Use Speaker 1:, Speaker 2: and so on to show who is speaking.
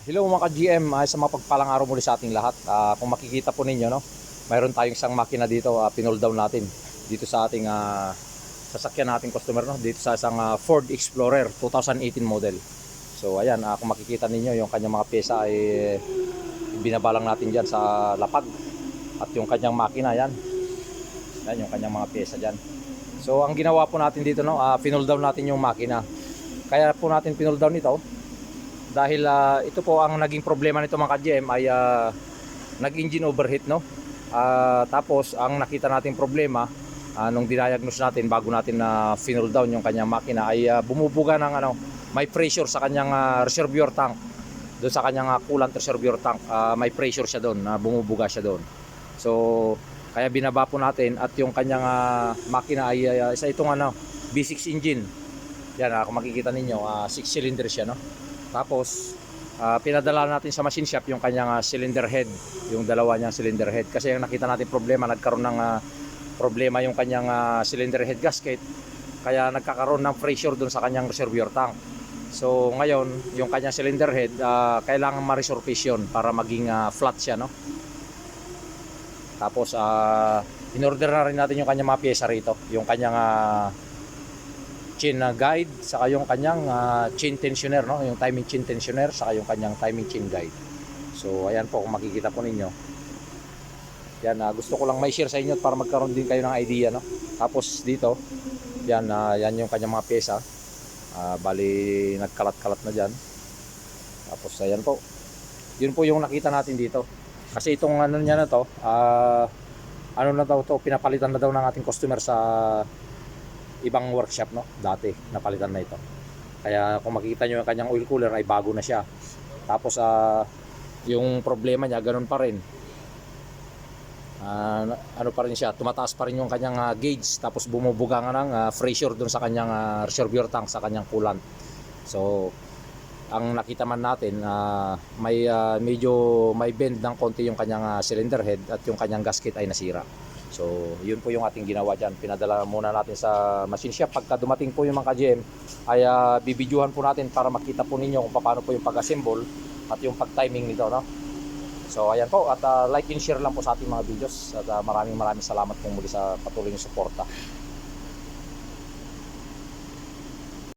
Speaker 1: Hello mga ka-GM, sa mapagpalang araw muli sa ating lahat. Kung makikita po ninyo, no, mayroon tayong isang makina dito, pinold down natin dito sa ating sasakyan nating customer, no, dito sa isang Ford Explorer 2018 model. So ayan, kung makikita ninyo, yung kanyang mga pyesa ay binabalang natin diyan sa lapag at yung kanyang makina yan. Yan yung kanyang mga pyesa diyan. So ang ginawa po natin dito, no, pinold down natin yung makina. Kaya po natin pinold down ito dahil ito po ang naging problema nito mga ka-GM ay nag-engine overheat, no. Tapos ang nakita nating problema nung dindiagnose natin bago natin na fuel down yung kanyang makina ay bumubuga ng may pressure sa kanyang reservoir tank. Doon sa kanyang coolant reservoir tank, may pressure siya doon, bumubuga siya doon. So kaya binaba po natin at yung kanyang makina ay isa itong V6 engine. Yan, kung makikita ninyo, 6 cylinder siya, no. Tapos pinadala natin sa machine shop yung kanyang cylinder head, yung dalawa niyang cylinder head, kasi yung nakita natin problema, nagkaroon ng problema yung kanyang cylinder head gasket, kaya nagkakaroon ng pressure dun sa kanyang reservoir tank. So ngayon yung kanyang cylinder head kailangan ma-resurface yun para maging flat siya, no. Tapos in-order na rin natin yung kanyang mga pyesa rito, yung kanyang chain guide, saka yung kanyang chain tensioner, no, yung timing chain tensioner, saka yung kanyang timing chain guide. So ayan po, kung makikita po ninyo yan, gusto ko lang may share sa inyo para magkaroon din kayo ng idea, no. Tapos dito yan, yan yung kanyang mga pyesa, bali nagkalat-kalat na dyan. Tapos ayan po, yun po yung nakita natin dito, kasi itong niya na to, na daw to, pinapalitan na daw ng ating customer sa ibang workshop, no, dati napalitan na ito. Kaya kung makikita nyo yung kanyang oil cooler ay bago na siya. Tapos yung problema niya ganun pa rin, pa rin siya, tumataas pa rin yung kanyang gauge, tapos bumubuga nga ng pressure dun sa kanyang reservoir tank, sa kanyang coolant. So ang nakita man natin, may medyo may bend ng konti yung kanyang cylinder head at yung kanyang gasket ay nasira. So yun po yung ating ginawa dyan, pinadala muna natin sa machine shop. Pagka dumating po yung mga ka-GM ay bibidyohan po natin para makita po ninyo kung paano po yung pag-assemble at yung pag-timing nito, no? So ayan po, at like and share lang po sa ating mga videos, at maraming salamat po muli sa patuloy ng suporta.